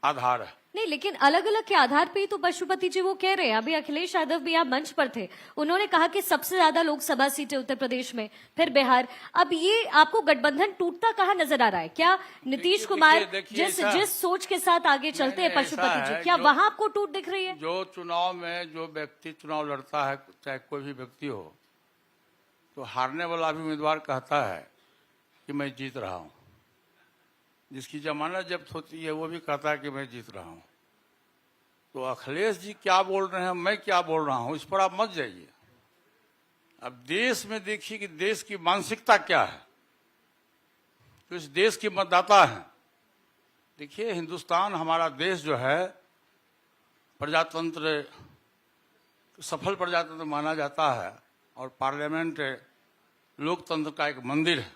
आधार है। नहीं, लेकिन अलग अलग के आधार पे ही तो पशुपति जी वो कह रहे हैं। अभी अखिलेश यादव भी आप मंच पर थे, उन्होंने कहा कि सबसे ज्यादा लोकसभा सीटें उत्तर प्रदेश में, फिर बिहार। अब ये आपको गठबंधन टूटता कहाँ नजर आ रहा है? क्या नीतीश कुमार जिस सोच के साथ आगे चलते हैं पशुपति जी, क्या वहां आपको टूट दिख रही है? जो चुनाव में जो व्यक्ति चुनाव लड़ता है, चाहे कोई भी व्यक्ति हो, तो हारने वाला भी उम्मीदवार कहता है कि मैं जीत रहा हूं। जिसकी जमानत जब्त होती है वो भी कहता है कि मैं जीत रहा हूं। तो अखिलेश जी क्या बोल रहे हैं, मैं क्या बोल रहा हूं, इस पर आप मत जाइए। अब देश में देखिए कि देश की मानसिकता क्या है, तो इस देश के मतदाता हैं। देखिए, हिंदुस्तान हमारा देश जो है प्रजातंत्र, सफल प्रजातंत्र माना जाता है, और पार्लियामेंट लोकतंत्र का एक मंदिर है,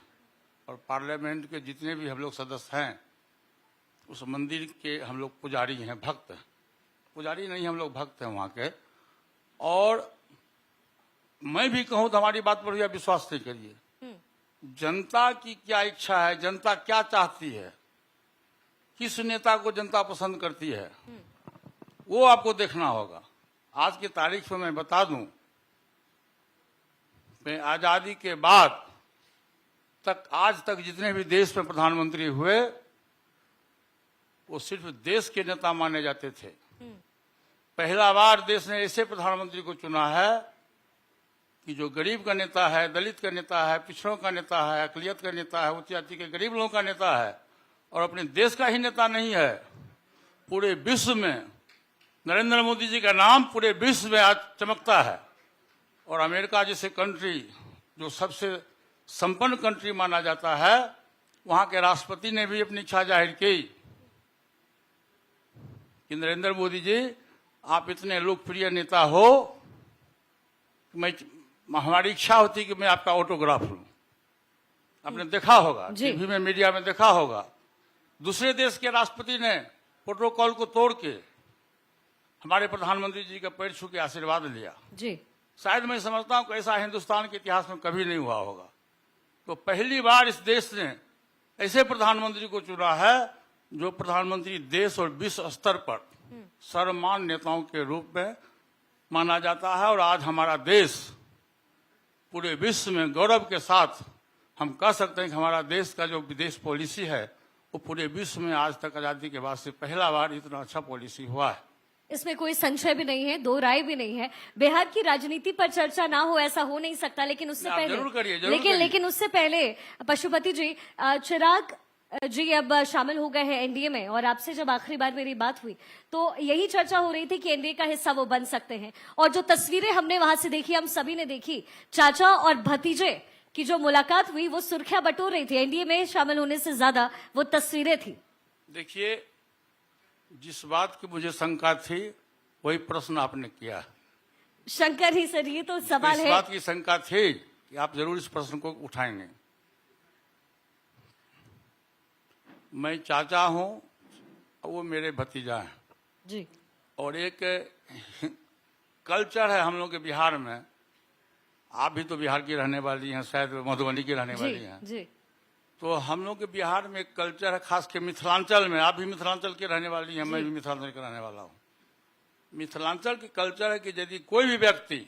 और पार्लियामेंट के जितने भी हम लोग सदस्य हैं उस मंदिर के हम लोग पुजारी हैं, भक्त हैं। पुजारी नहीं, हम लोग भक्त हैं वहाँ के। और मैं भी कहूँ तो हमारी बात पर भी आप विश्वास नहीं करिए। जनता की क्या इच्छा है, जनता क्या चाहती है, किस नेता को जनता पसंद करती है, वो आपको देखना होगा। आज की तारीख में मैं बता दूं, मैं आजादी के बाद तक आज तक जितने भी देश में प्रधानमंत्री हुए वो सिर्फ देश के नेता माने जाते थे। पहला बार देश ने ऐसे प्रधानमंत्री को चुना है कि जो गरीब का नेता है, दलित का नेता है, पिछड़ों का नेता है, अकलियत का नेता है, उच्च जाति के गरीब लोगों का नेता है, और अपने देश का ही नेता नहीं है। पूरे विश्व में नरेंद्र मोदी जी का नाम पूरे विश्व में आज चमकता है। और अमेरिका जैसे कंट्री जो सबसे संपन्न कंट्री माना जाता है, वहां के राष्ट्रपति ने भी अपनी इच्छा जाहिर की कि नरेंद्र मोदी जी आप इतने लोकप्रिय नेता हो, हमारी इच्छा होती कि मैं आपका ऑटोग्राफ लूं। आपने देखा होगा, टीवी में, मीडिया में देखा होगा, दूसरे देश के राष्ट्रपति ने प्रोटोकॉल को तोड़ के हमारे प्रधानमंत्री जी का पैर छू के आशीर्वाद लिया जी। शायद मैं समझता हूं कि ऐसा हिंदुस्तान के इतिहास में कभी नहीं हुआ होगा। तो पहली बार इस देश ने ऐसे प्रधानमंत्री को चुना है जो प्रधानमंत्री देश और विश्व स्तर पर सर्वमान्य नेताओं के रूप में माना जाता है। और आज हमारा देश पूरे विश्व में गौरव के साथ हम कह सकते हैं कि हमारा देश का जो विदेश पॉलिसी है वो पूरे विश्व में आज तक आजादी के बाद से पहला बार इतना अच्छा पॉलिसी हुआ है। इसमें कोई संशय भी नहीं है, दो राय भी नहीं है। बिहार की राजनीति पर चर्चा ना हो ऐसा हो नहीं सकता, लेकिन उससे पहले जरूर करिए, लेकिन उससे पहले पशुपति जी, चिराग जी अब शामिल हो गए हैं एनडीए में, और आपसे जब आखिरी बार मेरी बात हुई तो यही चर्चा हो रही थी कि एनडीए का हिस्सा वो बन सकते हैं। और जो तस्वीरें हमने वहां से देखी, हम सभी ने देखी, चाचा और भतीजे की जो मुलाकात हुई वो सुर्खियां बटोर रही थी। एनडीए में शामिल होने से ज्यादा वो तस्वीरें थी। देखिए, जिस बात की मुझे शंका थी वही प्रश्न आपने किया। शंकर ही सर, ये तो सवाल है। इस बात की शंका थी कि आप जरूर इस प्रश्न को उठाएंगे। मैं चाचा हूं, वो मेरे भतीजा हैं जी। और एक कल्चर है हम लोग के बिहार में। आप भी तो बिहार की रहने वाली हैं, शायद मधुबनी की रहने वाली हैं जी। तो हम लोग के बिहार में एक कल्चर है, खास के मिथिलांचल में। आप भी मिथिलांचल के रहने वाली हैं, मैं भी मिथिलांचल का रहने वाला हूँ। मिथिलांचल की कल्चर है कि यदि कोई भी व्यक्ति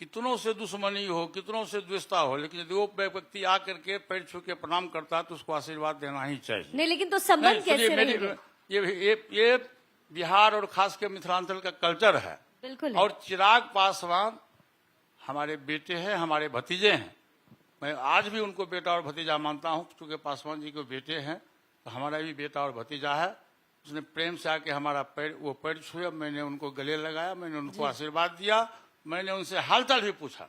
कितनों से दुश्मनी हो, कितनों से द्वेषता हो, लेकिन यदि वो व्यक्ति आकर के पैर छू के प्रणाम करता है तो उसको आशीर्वाद देना ही चाहिए। नहीं, लेकिन तो संबंध कैसे रहेंगे? ये बिहार और खास के मिथिलांचल का कल्चर है। बिल्कुल। और चिराग पासवान हमारे बेटे हैं, हमारे भतीजे हैं। मैं आज भी उनको बेटा और भतीजा मानता हूं, क्योंकि पासवान जी के बेटे हैं तो हमारा भी बेटा और भतीजा है। उसने प्रेम से आके हमारा पैर छुए, मैंने उनको गले लगाया, मैंने उनको आशीर्वाद दिया, मैंने उनसे हालचाल भी पूछा।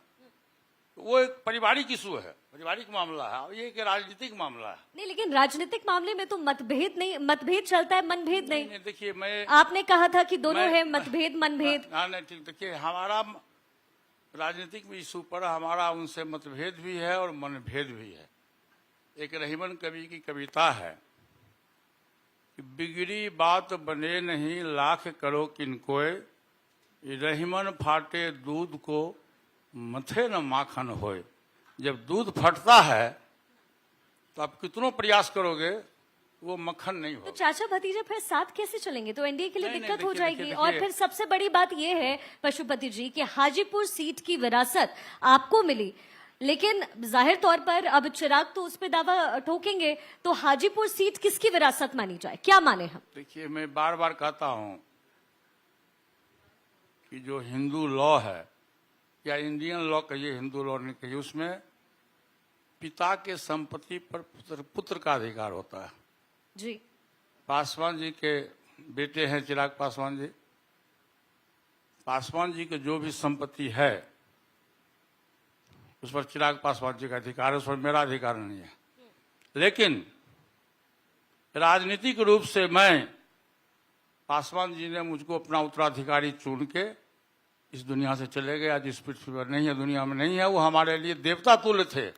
तो वो एक पारिवारिक इशू है, पारिवारिक मामला है, और ये एक राजनीतिक मामला है। नहीं, लेकिन राजनीतिक मामले में तो मतभेद चलता है, मनभेद नहीं। देखिए, आपने कहा था कि दोनों है, मतभेद मनभेद। नहीं, ठीक। देखिए, हमारा राजनीतिक इशू पर हमारा उनसे मतभेद भी है और मनभेद भी है। एक रहीमन कवि की कविता है कि बिगड़ी बात बने नहीं लाख करो किनकोय, रहीमन फाटे दूध को मथे न माखन होए। जब दूध फटता है तो आप कितनों प्रयास करोगे वो मक्खन नहीं तो होगा। चाचा भतीजे फिर साथ कैसे चलेंगे? तो एनडीए के लिए नहीं, दिक्कत हो देखिए, जाएगी। देखिए, और देखिए। फिर सबसे बड़ी बात यह है पशुपति जी कि हाजीपुर सीट की विरासत आपको मिली, लेकिन जाहिर तौर पर अब चिराग तो उस पर दावा ठोकेंगे, तो हाजीपुर सीट किसकी विरासत मानी जाए, क्या माने हम? देखिए, मैं बार बार कहता हूं कि जो हिंदू लॉ है या इंडियन लॉ कहिए, हिंदू लॉ नहीं कहिए, उसमें पिता के संपत्ति पर पुत्र का अधिकार होता है। जी। पासवान जी के बेटे हैं चिराग पासवान जी। पासवान जी के जो भी संपत्ति है उस पर चिराग पासवान जी का अधिकार है, उस पर मेरा अधिकार नहीं है। लेकिन राजनीतिक रूप से मैं, पासवान जी ने मुझको अपना उत्तराधिकारी चुन के इस दुनिया से चले गए। आज इस पृथ्वी पर नहीं है, दुनिया में नहीं है। वो हमारे लिए देवता तुल्य थे।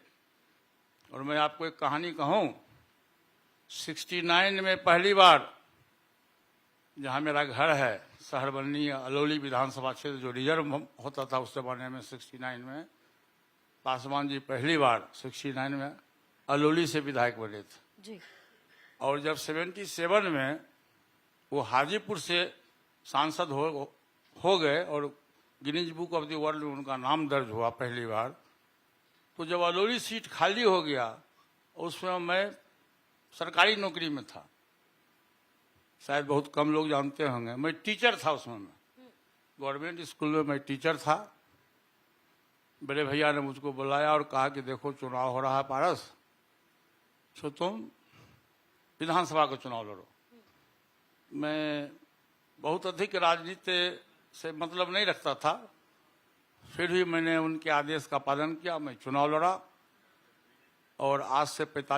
और मैं आपको एक कहानी कहूं, 69 में पहली बार जहां मेरा घर है, शहरबन्नी अलौली विधानसभा क्षेत्र जो रिजर्व होता था उस जमाने में, 69 में पासवान जी पहली बार 69 में अलौली से विधायक बने थे। जी। और जब 77 में वो हाजीपुर से सांसद हो गए और Guinness book of the world में उनका नाम दर्ज हुआ पहली बार, तो जब अलौली सीट खाली हो गया, उसमें मैं सरकारी नौकरी में था, शायद बहुत कम लोग जानते होंगे, मैं टीचर था उसमें। मैं गवर्नमेंट स्कूल में मैं टीचर था। बड़े भैया ने मुझको बुलाया और कहा कि देखो चुनाव हो रहा है पारस, तो तुम विधानसभा का चुनाव लड़ो। मैं बहुत अधिक राजनीति से मतलब नहीं रखता था, फिर भी मैंने उनके आदेश का पालन किया, मैं चुनाव लड़ा और आज से 45